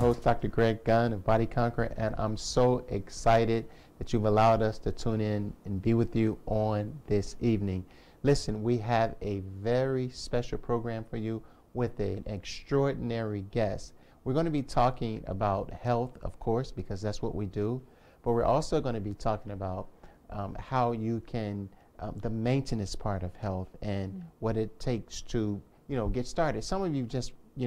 host, Dr. Greg Gunn of Body Conqueror, and I'm so excited that you've allowed us to tune in and be with you on this evening. Listen, we have a very special program for you with an extraordinary guest. We're going to be talking about health, of course, because that's what we do, but we're also going to be talking about how you can, the maintenance part of health and what it takes to, get started. Some of you just, we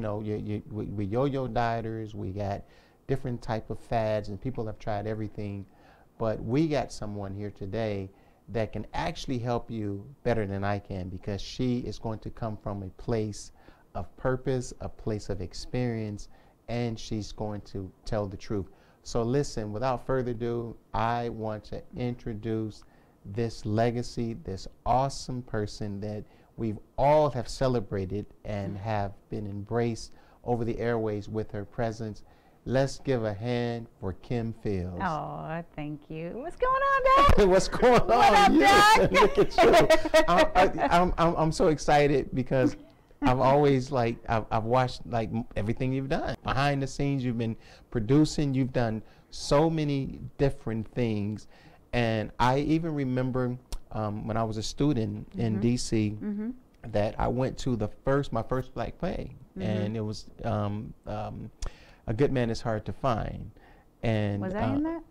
yo-yo dieters, we got different type of fads, and people have tried everything, but we got someone here today that can actually help you better than I can, because she is going to come from a place of purpose, a place of experience, and she's going to tell the truth. So listen, without further ado, I want to introduce this legacy, this awesome person that we've all have celebrated and have been embraced over the airways with her presence. Let's give a hand for Kim Fields. Oh, thank you. What's going on, Doc? What's going on? What up, Doc? Look at you. I'm so excited because I've always I've watched everything you've done. Behind the scenes, you've been producing, you've done so many different things. And I even remember when I was a student in DC that I went to my first black play. And it was A Good Man Is Hard to Find. And was I in that?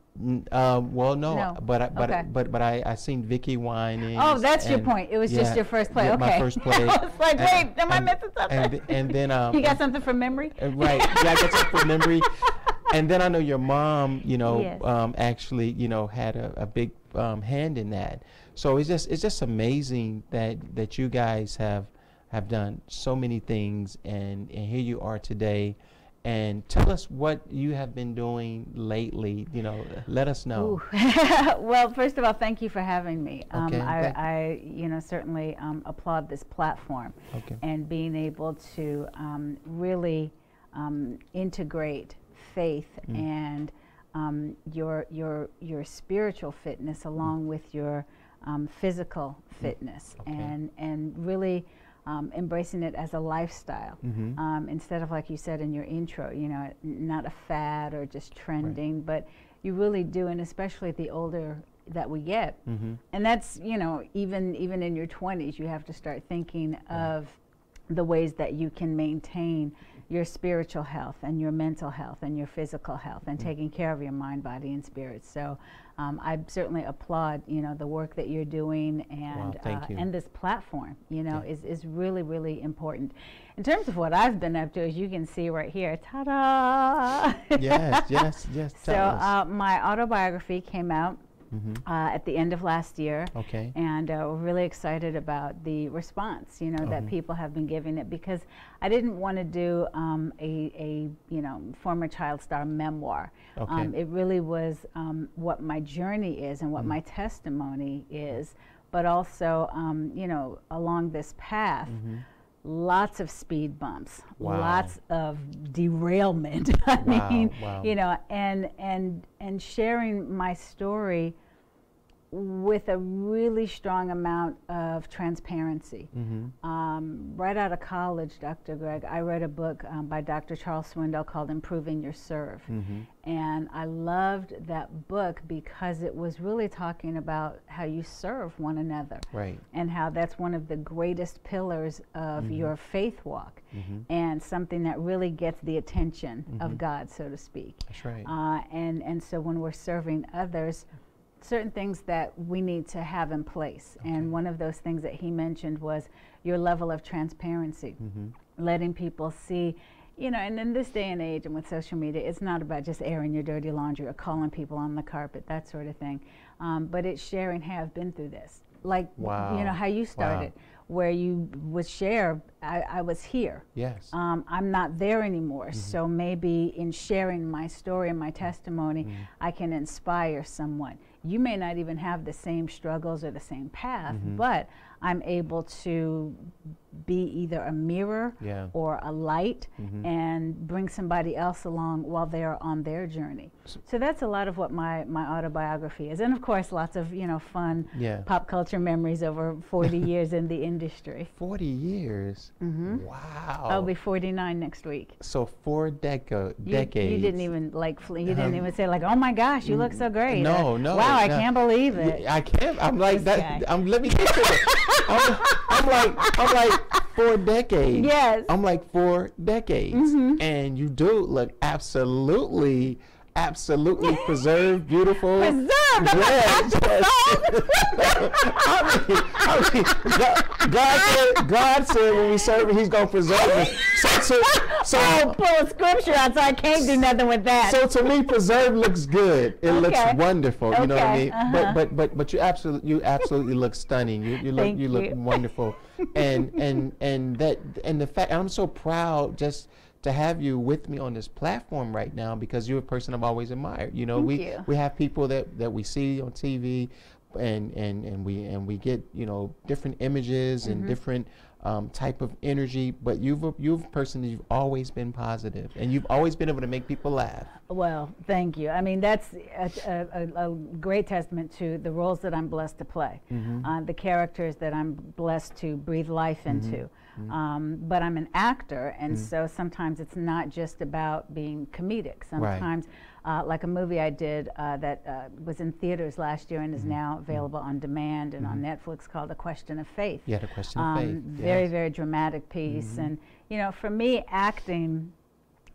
Well, no. But I seen Vicky Winans. Oh, that's your point. It was just your first play. Okay. My first play. I was like, wait, am I missing something? And then you got something from memory? Right. Yeah, I got something from memory. And then I know your mom, Yes. actually, had a big hand in that. So it's just amazing that you guys have done so many things, and here you are today. And tell us what you have been doing lately. Let us know. Well, first of all, thank you for having me. Okay, I certainly applaud this platform and being able to really integrate faith and your spiritual fitness along with your physical fitness, and really embracing it as a lifestyle instead of, like you said in your intro, not a fad or just trending, but you really do, and especially the older that we get, and that's even in your 20s, you have to start thinking of the ways that you can maintain your spiritual health and your mental health and your physical health and taking care of your mind, body, and spirit. So I certainly applaud the work that you're doing, and and this platform is really, really important. In terms of what I've been up to, as you can see right here, ta-da! Yes. So my autobiography came out at the end of last year, and we're really excited about the response that people have been giving it, because I didn't want to do a former child star memoir. It really was what my journey is and what my testimony is, but also along this path, lots of speed bumps, lots of derailment. I mean, and sharing my story with a really strong amount of transparency. Right out of college, Dr. Greg, I read a book by Dr. Charles Swindoll called Improving Your Serve. And I loved that book because it was really talking about how you serve one another. Right. And how that's one of the greatest pillars of your faith walk, and something that really gets the attention of God, so to speak. That's right. And so when we're serving others, certain things that we need to have in place. And one of those things that he mentioned was your level of transparency, letting people see, and in this day and age and with social media, it's not about just airing your dirty laundry or calling people on the carpet, that sort of thing. But it's sharing, hey, I've been through this. Like, how you started, where you would share, I was here. Yes. I'm not there anymore. So maybe in sharing my story and my testimony, I can inspire someone. you may not even have the same struggles or the same path, but I'm able to be either a mirror or a light and bring somebody else along while they're on their journey. So that's a lot of what my autobiography is. And of course, lots of, you know, fun pop culture memories over 40 years in the industry. 40 years? Wow. I'll be 49 next week. So 4 decades. You didn't even like, you didn't even say like, oh my gosh, you look so great. No, no. Wow, I can't believe it. I can't. I'm like that. Let me get to it. I'm like 4 decades. Yes. I'm like 4 decades. And you do look absolutely preserved, beautiful. Preserved? Yes. God said when we serve him, he's going to preserve us. So pull a scripture out, so I can't do nothing with that. So to me, preserved looks good. It looks wonderful. You know what I mean? But you absolutely look stunning. You look wonderful. And the fact, I'm so proud just to have you with me on this platform right now, because you're a person I've always admired. You know, we have people that we see on TV, and we get, you know, different images and different type of energy, but you've a person that you've always been positive, and you've always been able to make people laugh. Well, thank you. I mean, that's a great testament to the roles that I'm blessed to play, the characters that I'm blessed to breathe life into. But I'm an actor, and so sometimes it's not just about being comedic. Sometimes, like a movie I did that was in theaters last year and is now available on demand and on Netflix, called A Question of Faith. Yeah, The Question of Faith. Very, very dramatic piece. And, you know, for me, acting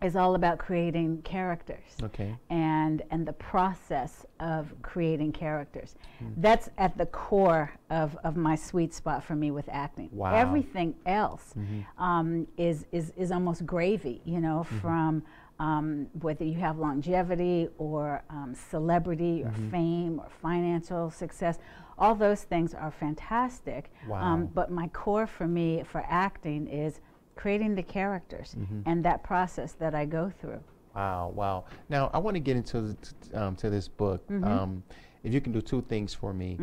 is all about creating characters. Okay. And the process of creating characters. That's at the core of my sweet spot for me with acting. Wow. Everything else is almost gravy, you know, from whether you have longevity or celebrity or fame or financial success. All those things are fantastic. Wow. But my core for me for acting is creating the characters and that process that I go through. Wow, wow. Now, I want to get into to this book. If you can do 2 things for me.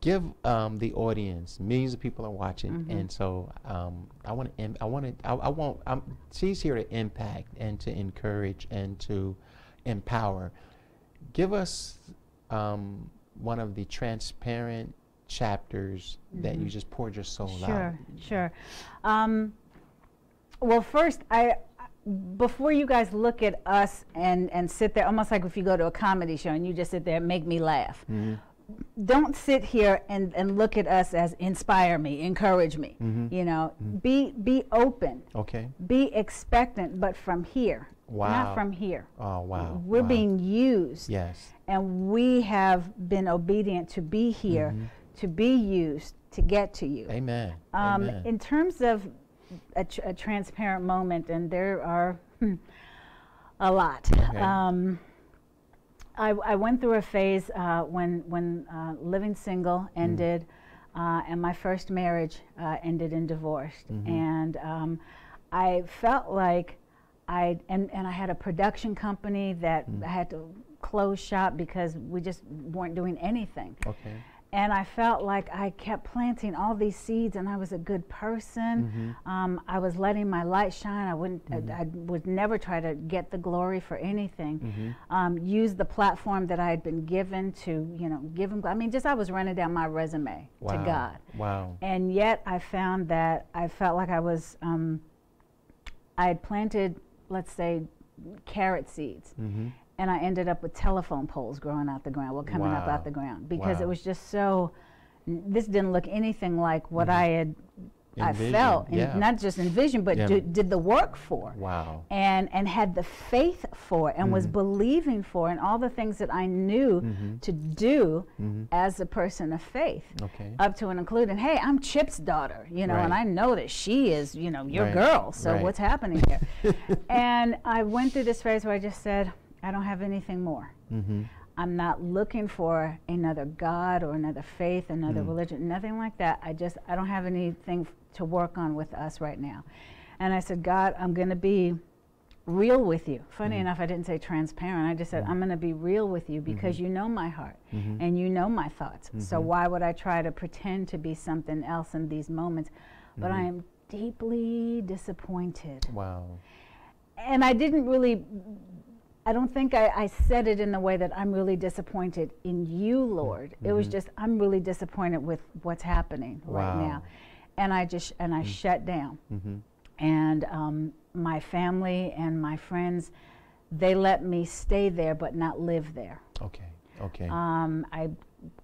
Give the audience, millions of people are watching, and so she's here to impact and to encourage and to empower. Give us one of the transparent chapters that you just poured your soul out. Sure. Well, first, before you guys look at us and sit there, almost like if you go to a comedy show and you just sit there and make me laugh. Don't sit here and look at us as inspire me, encourage me. You know, be open. Okay. Be expectant, but from here. Wow. Not from here. Oh, wow. We're being used. Yes. And we have been obedient to be here, to be used, to get to you. Amen. In terms of a transparent moment, and there are a lot. Okay. I went through a phase when living single ended, and my first marriage ended in divorce. And I felt like I had a production company that I had to close shop because we just weren't doing anything. Okay. And I felt like I kept planting all these seeds, and I was a good person. I was letting my light shine. I would never try to get the glory for anything. Use the platform that I had been given to, you know, give him. I mean, just I was running down my resume to God. Wow. And yet I found that I felt like I was, I had planted, let's say, carrot seeds. And I ended up with telephone poles growing out the ground, coming up out the ground, because it was just so, this didn't look anything like what I had, I felt, and not just envisioned, but did the work for. Wow. And had the faith for, and was believing for, and all the things that I knew to do as a person of faith. Okay. Up to and including, hey, I'm Chip's daughter, you know, and I know that she is, you know, your girl, so what's happening here? And I went through this phase where I just said, I don't have anything more. I'm not looking for another God or another faith, another religion, nothing like that. I don't have anything to work on with us right now. And I said, God, I'm going to be real with you. Funny enough, I didn't say transparent. I just said, I'm going to be real with you because you know my heart and you know my thoughts. So why would I try to pretend to be something else in these moments? But I am deeply disappointed. Wow. And I didn't really, I don't think I said it in the way that I'm really disappointed in you, Lord. It was just, I'm really disappointed with what's happening right now. And I shut down. And my family and my friends, they let me stay there but not live there. Okay, okay. I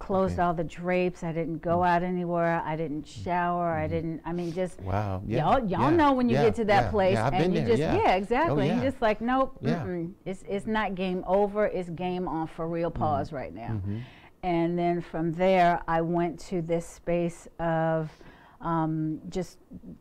closed all the drapes. I didn't go out anywhere. I didn't shower. I didn't, I mean, just, wow. y'all know when you get to that place and you just, exactly. Oh, You're just like, nope, it's not game over. It's game on for real pause right now. And then from there, I went to this space of just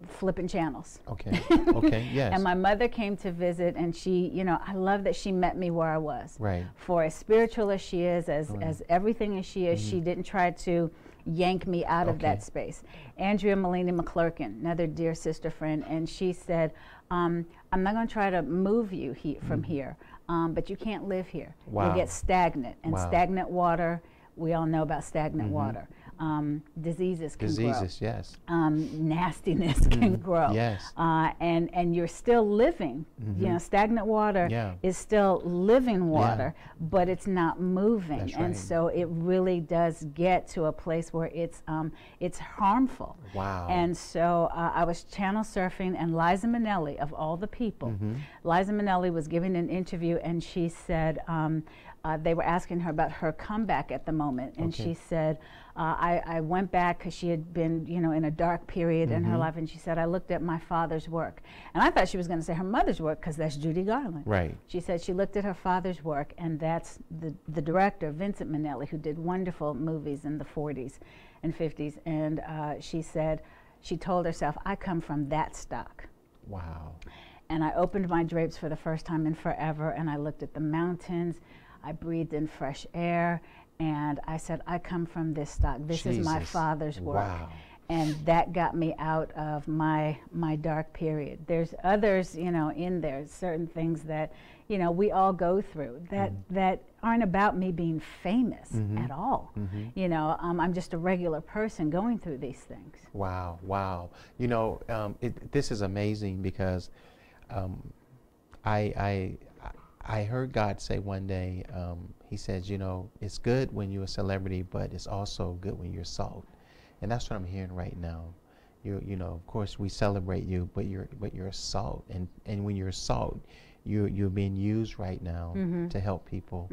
flipping channels. Okay, okay, yes. And my mother came to visit, and she, you know, I love that she met me where I was. Right. For as spiritual as she is, as everything as she is, she didn't try to yank me out of that space. Andrea Malini McClurkin, another dear sister friend, and she said, I'm not going to try to move you from here, but you can't live here. You'll get stagnant, and stagnant water, we all know about stagnant water. Diseases can grow. Yes. Nastiness can grow. Yes. And you're still living. You know, stagnant water is still living water, but it's not moving. That's and right. so it really does get to a place where it's harmful. Wow. And so I was channel surfing, and Liza Minnelli, of all the people, Liza Minnelli was giving an interview, and she said, they were asking her about her comeback at the moment, and she said, I went back because she had been, you know, in a dark period in her life, and she said, I looked at my father's work. And I thought she was going to say her mother's work, because that's Judy Garland. Right. She said she looked at her father's work, and that's the director, Vincent Minnelli, who did wonderful movies in the 40s and 50s, and she said, she told herself, I come from that stock. Wow. And I opened my drapes for the first time in forever, and I looked at the mountains, I breathed in fresh air, and I said, I come from this stock. This is my father's work. Wow. And that got me out of my dark period. There's others, you know, in there, certain things that, you know, we all go through that aren't about me being famous at all. You know, I'm just a regular person going through these things. Wow, wow. You know, this is amazing, because I heard God say one day, he says, you know, it's good when you're a celebrity, but it's also good when you're salt. And that's what I'm hearing right now. You know, of course we celebrate you, but you're salt. And when you're salt, you're being used right now to help people.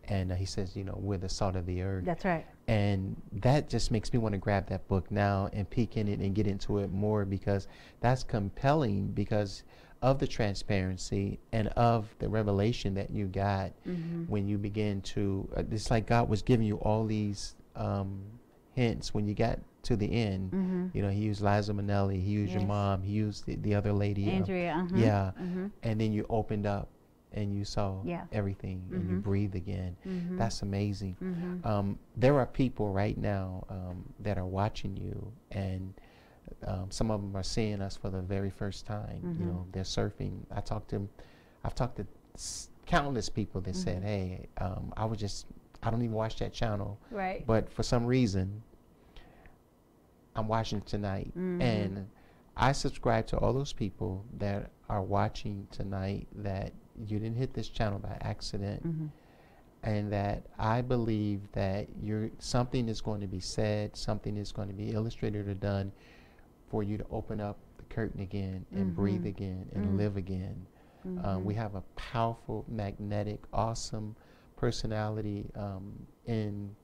And he says, you know, we're the salt of the earth. That's right. And that just makes me want to grab that book now and peek in it and get into it more, because that's compelling, because of the transparency and of the revelation that you got when you begin to, it's like God was giving you all these hints when you got to the end. You know, he used Liza Minnelli, he used your mom, he used the other lady. Andrea. And then you opened up and you saw everything and you breathe again. That's amazing. There are people right now that are watching you, and some of them are seeing us for the very first time. You know, they're surfing. I've talked to countless people that said, hey, I don't even watch that channel. Right. But for some reason, I'm watching tonight. And I subscribe to all those people that are watching tonight, that you didn't hit this channel by accident. And that I believe that something is going to be said, something is going to be illustrated or done for you to open up the curtain again and breathe again and live again. We have a powerful, magnetic, awesome personality and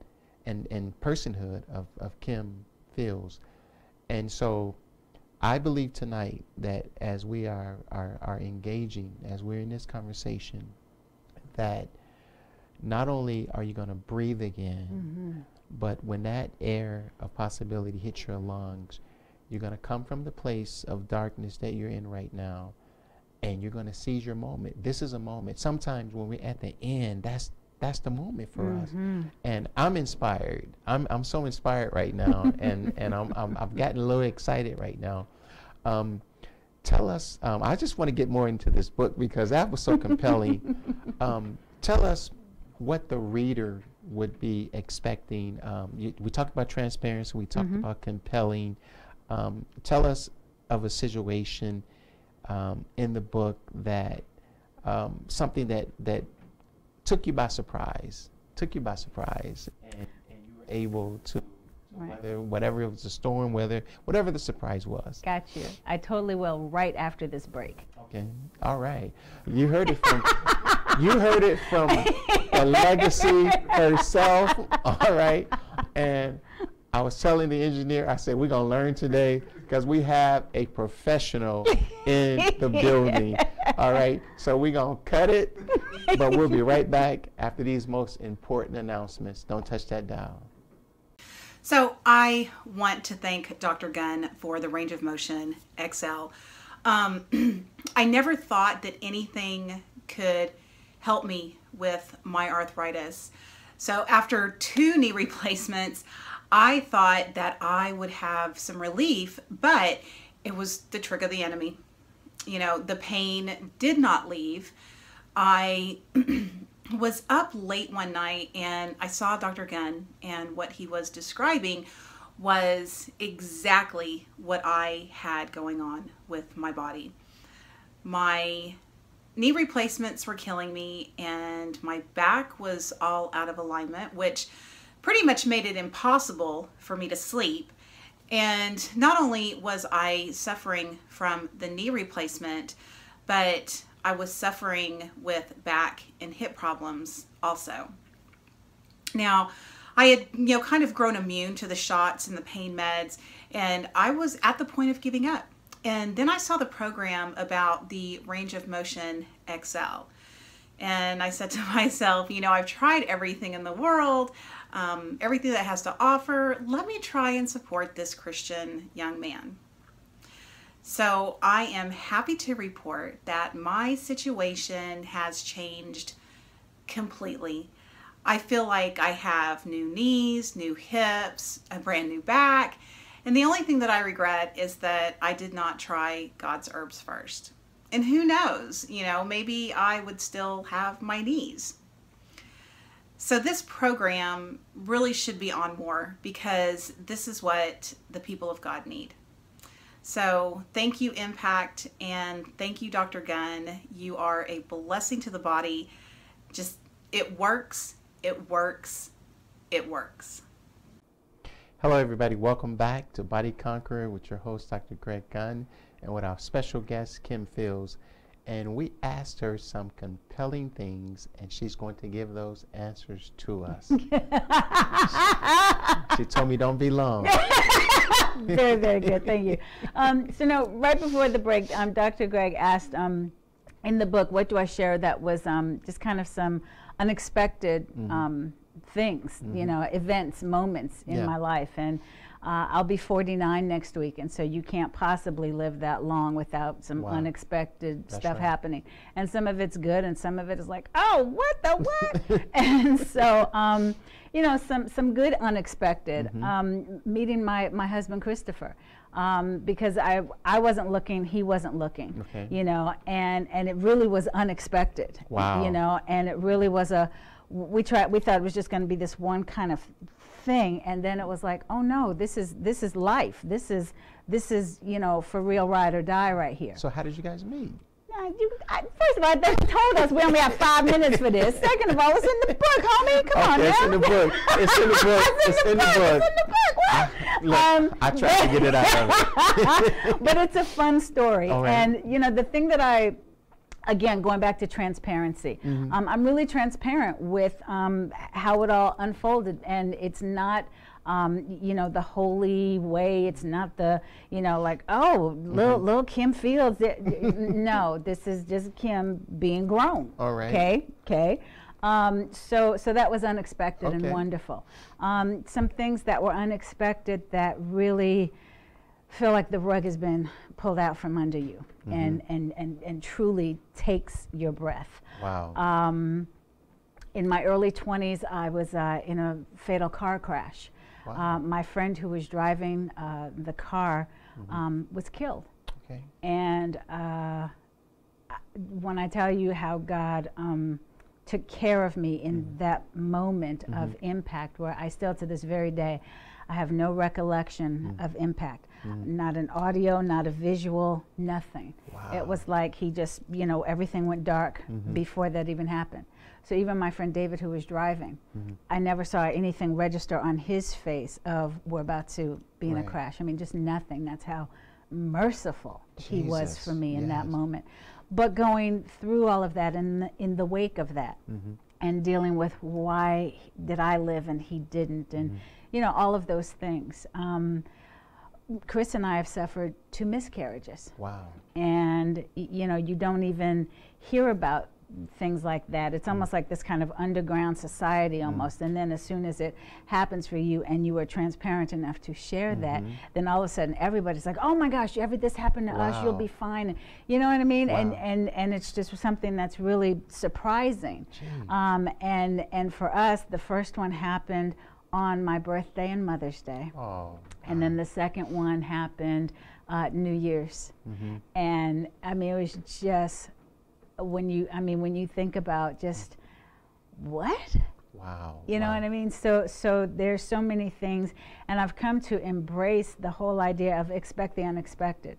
personhood of Kim Fields. And so I believe tonight that as we are engaging, as we're in this conversation, that not only are you going to breathe again, but when that air of possibility hits your lungs, you're going to come from the place of darkness that you're in right now, and you're going to seize your moment. This is a moment. Sometimes when we're at the end, that's the moment for us. And I'm inspired. I'm so inspired right now, and I've gotten a little excited right now. tell us, I just want to get more into this book because that was so compelling. Tell us what the reader would be expecting. We talked about transparency, we talked about compelling. Tell us of a situation in the book that something that took you by surprise, and you were able to, whatever it was, a storm, whatever the surprise was. Got you. I totally will right after this break. Okay. All right. You heard it from a legacy herself. All right. And I was telling the engineer, I said, we're going to learn today because we have a professional in the building. All right. So we're going to cut it, but we'll be right back after these most important announcements. Don't touch that dial. So I want to thank Dr. Gunn for the Range of Motion XL. I never thought that anything could help me with my arthritis. So after 2 knee replacements, I thought that I would have some relief, but it was the trick of the enemy. You know, the pain did not leave. I was up late one night and I saw Dr. Gunn, and what he was describing was exactly what I had going on with my body. My knee replacements were killing me and my back was all out of alignment, which pretty much made it impossible for me to sleep. And not only was I suffering from the knee replacement, but I was suffering with back and hip problems also. Now, I had, kind of grown immune to the shots and the pain meds, and I was at the point of giving up. And then I saw the program about the Range of Motion XL. And I said to myself, I've tried everything in the world, everything that has to offer. Let me try and support this Christian young man. So I am happy to report that my situation has changed completely. I feel like I have new knees, new hips, a brand new back. And the only thing that I regret is that I did not try God's herbs first. And who knows, maybe I would still have my knees. So this program really should be on more because this is what the people of God need. So thank you, Impact, and thank you, Dr. Gunn. You are a blessing to the body. Just, it works, it works, it works. Hello, everybody. Welcome back to Body Conqueror with your host, Dr. Greg Gunn, and with our special guest, Kim Fields. And we asked her some compelling things, and she's going to give those answers to us. She told me don't be long. Very, very good. Thank you. So no, right before the break, Dr. Greg asked in the book, what do I share that was just kind of some unexpected things, events, moments in my life. And I'll be 49 next week, and so you can't possibly live that long without some unexpected stuff happening. And some of it's good, and some of it is like, oh, what the what? And so, some good unexpected. Meeting my husband Christopher, because I wasn't looking, he wasn't looking, and it really was unexpected. Wow. And it really was we thought it was just going to be this one kind of thing, and then it was like, oh no, this is life. This is for real, ride or die right here. So how did you guys meet? First of all, they told us we only have 5 minutes for this. Second of all, it's in the book, homie. Come on now. It's in the book. It's in the book. It's in the book. It's in the book. Look, I tried to get it out of it. But it's a fun story. All right. And the thing that again, going back to transparency, I'm really transparent with how it all unfolded, and it's not, the holy way. It's not the, like, oh, little Kim Fields. No, this is just Kim being grown. All right. Okay. So that was unexpected and wonderful. Some things that were unexpected that really feel like the rug has been pulled out from under you, and truly takes your breath. Wow. In my early 20s, I was in a fatal car crash. Wow. My friend who was driving the car was killed. Okay. And when I tell you how God took care of me in that moment of impact, where I still to this very day, I have no recollection of impact. Not an audio, not a visual, nothing. Wow. It was like he just, you know, everything went dark before that even happened. So even my friend David, who was driving, I never saw anything register on his face of we're about to be in a crash. I mean, just nothing. That's how merciful he was for me in that moment. But going through all of that and in the wake of that, and dealing with why did I live and he didn't, and you know, all of those things. Chris and I have suffered 2 miscarriages. Wow. And you know, you don't even hear about things like that. It's almost like this kind of underground society almost. And then as soon as it happens for you and you are transparent enough to share that, then all of a sudden everybody's like, oh my gosh, ever this happened to us, you'll be fine. And, you know what I mean? And it's just something that's really surprising. And for us, the first one happened on my birthday and Mother's Day. And then the second one happened New Year's. And I mean, it was just, when you think about just what? Wow. You know what I mean? So there's so many things, and I've come to embrace the whole idea of expect the unexpected.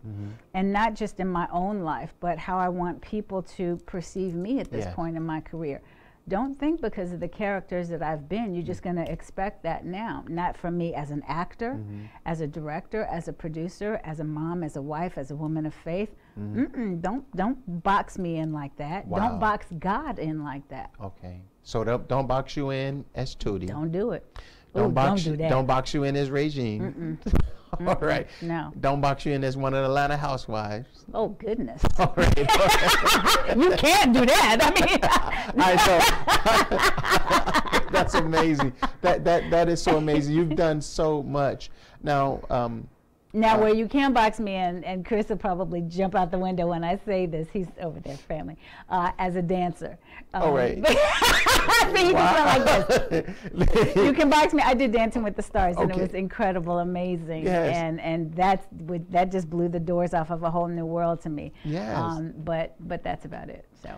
And not just in my own life, but how I want people to perceive me at this point in my career. Don't think because of the characters that I've been, you're just going to expect that now. Not from me as an actor, as a director, as a producer, as a mom, as a wife, as a woman of faith. Don't box me in like that. Don't box God in like that. Okay. So don't box you in as Tootie. Don't do it. Don't do that. Don't box you in as Regine. All right. No. Don't box you in as one of the Atlanta housewives. Oh, goodness. All right. You can't do that. I know. That's amazing. That is so amazing. You've done so much. Now, where you can box me in, and Chris will probably jump out the window when I say this, he's over there, family, as a dancer. All right. So you can sound like this. You can box me. I did Dancing with the Stars, and it was incredible, amazing. Yes. And that just blew the doors off of a whole new world to me. Yes. But that's about it. So.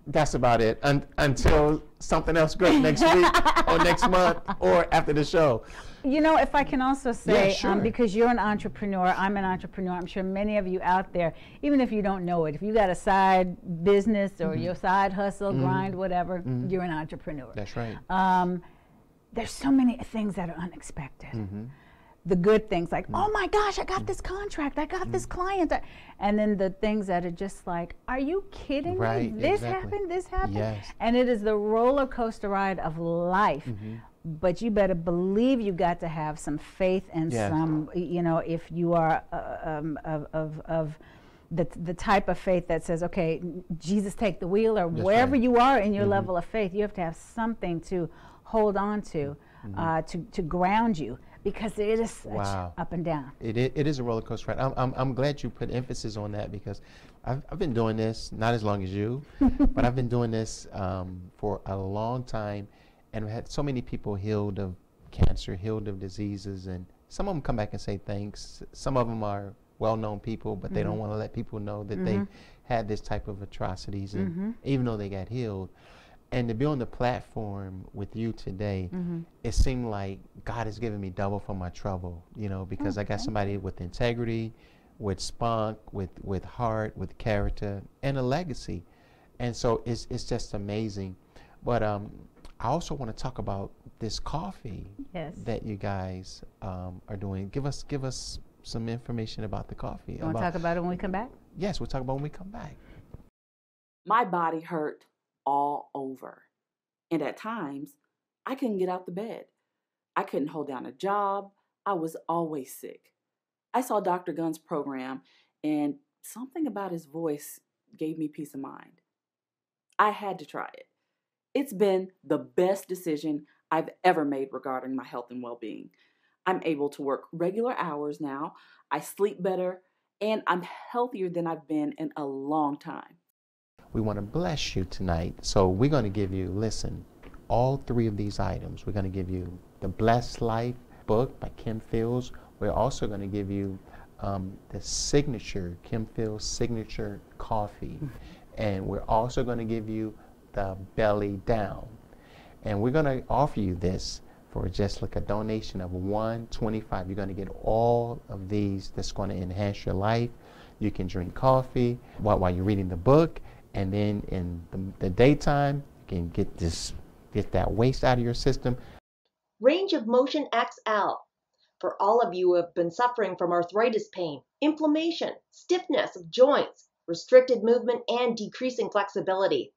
That's about it until something else great next week or next month or after the show. You know, if I can also say, sure. Because you're an entrepreneur, I'm an entrepreneur, I'm sure many of you out there, even if you don't know it, if you got a side business or your side hustle, grind, whatever, you're an entrepreneur. That's right. There's so many things that are unexpected. The good things like, oh my gosh, I got this contract, I got this client. And then the things that are just like, are you kidding me? This happened, this happened. Yes. And it is the roller coaster ride of life. But you better believe you got to have some faith and some, you know, if you are of the type of faith that says, okay, Jesus take the wheel, or wherever you are in your level of faith, you have to have something to hold on to ground you, because it is such up and down. It is a roller coaster ride. I'm glad you put emphasis on that, because I've been doing this, not as long as you, but I've been doing this for a long time. And we had so many people healed of cancer, healed of diseases, and some of them come back and say thanks. Some of them are well-known people, but they don't want to let people know that they had this type of atrocities, and even though they got healed. And to be on the platform with you today, it seemed like God has given me double for my trouble, you know, because I got somebody with integrity, with spunk, with heart, with character, and a legacy. And so it's just amazing. But I also want to talk about this coffee that you guys are doing. Give us some information about the coffee. You want to talk about it when we come back? Yes, we'll talk about it when we come back. My body hurt all over. And at times, I couldn't get out the bed. I couldn't hold down a job. I was always sick. I saw Dr. Gunn's program, and something about his voice gave me peace of mind. I had to try it. It's been the best decision I've ever made regarding my health and well-being. I'm able to work regular hours now, I sleep better, and I'm healthier than I've been in a long time. We want to bless you tonight. So we're going to give you, listen, all 3 of these items. We're going to give you the Blessed Life book by Kim Fields. We're also going to give you the signature, Kim Phil's signature coffee. And we're also going to give you the belly down. And we're going to offer you this for just like a donation of $125. You're going to get all of these that's going to enhance your life. You can drink coffee while you're reading the book, and then in the daytime, you can get that waste out of your system. Range of Motion XL. For all of you who have been suffering from arthritis pain, inflammation, stiffness of joints, restricted movement, and decreasing flexibility.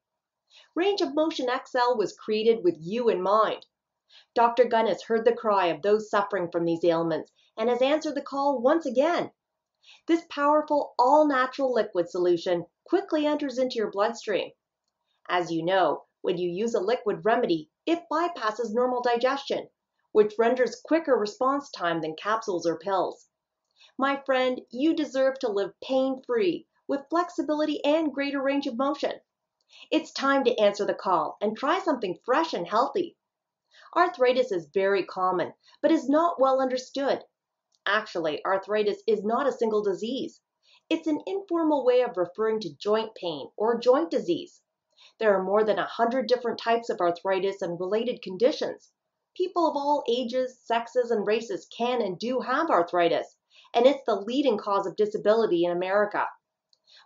Range of Motion XL was created with you in mind. Dr. Gunn has heard the cry of those suffering from these ailments and has answered the call once again. This powerful, all-natural liquid solution quickly enters into your bloodstream. As you know, when you use a liquid remedy, it bypasses normal digestion, which renders quicker response time than capsules or pills. My friend, you deserve to live pain-free with flexibility and greater range of motion. It's time to answer the call and try something fresh and healthy. Arthritis is very common, but is not well understood. Actually, arthritis is not a single disease. It's an informal way of referring to joint pain or joint disease. There are more than 100 different types of arthritis and related conditions. People of all ages, sexes, and races can and do have arthritis, and it's the leading cause of disability in America.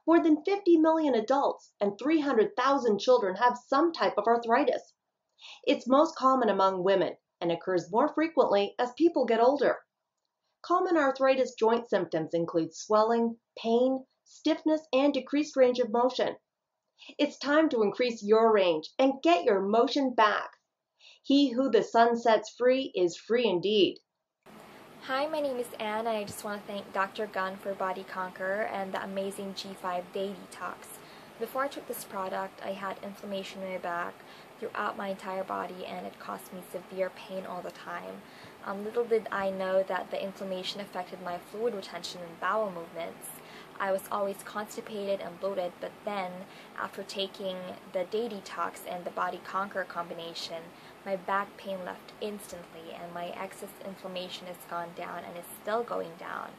More than 50 million adults and 300,000 children have some type of arthritis. It's most common among women and occurs more frequently as people get older. Common arthritis joint symptoms include swelling, pain, stiffness, and decreased range of motion. It's time to increase your range and get your motion back. He who the sun sets free is free indeed. Hi, my name is Anne, and I just want to thank Dr. Gunn for Body Conqueror and the amazing G5 Day Detox. Before I took this product, I had inflammation in my back throughout my entire body, and it caused me severe pain all the time. Little did I know that the inflammation affected my fluid retention and bowel movements. I was always constipated and bloated, but then, after taking the Day Detox and the Body Conqueror combination, my back pain left instantly, and my excess inflammation has gone down and is still going down.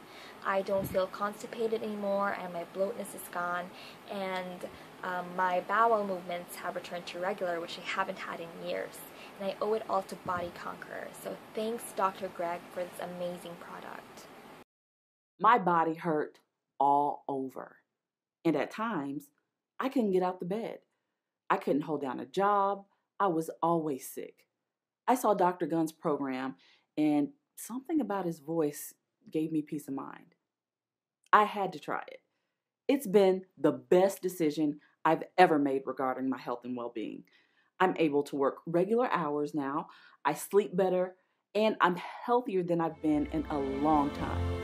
I don't feel constipated anymore, and my bloatness is gone, and my bowel movements have returned to regular, which I haven't had in years. And I owe it all to Body Conqueror. So thanks, Dr. Greg, for this amazing product. My body hurt all over, and at times, I couldn't get out the bed. I couldn't hold down a job. I was always sick. I saw Dr. Gunn's program, and something about his voice gave me peace of mind. I had to try it. It's been the best decision I've ever made regarding my health and well-being. I'm able to work regular hours now, I sleep better, and I'm healthier than I've been in a long time.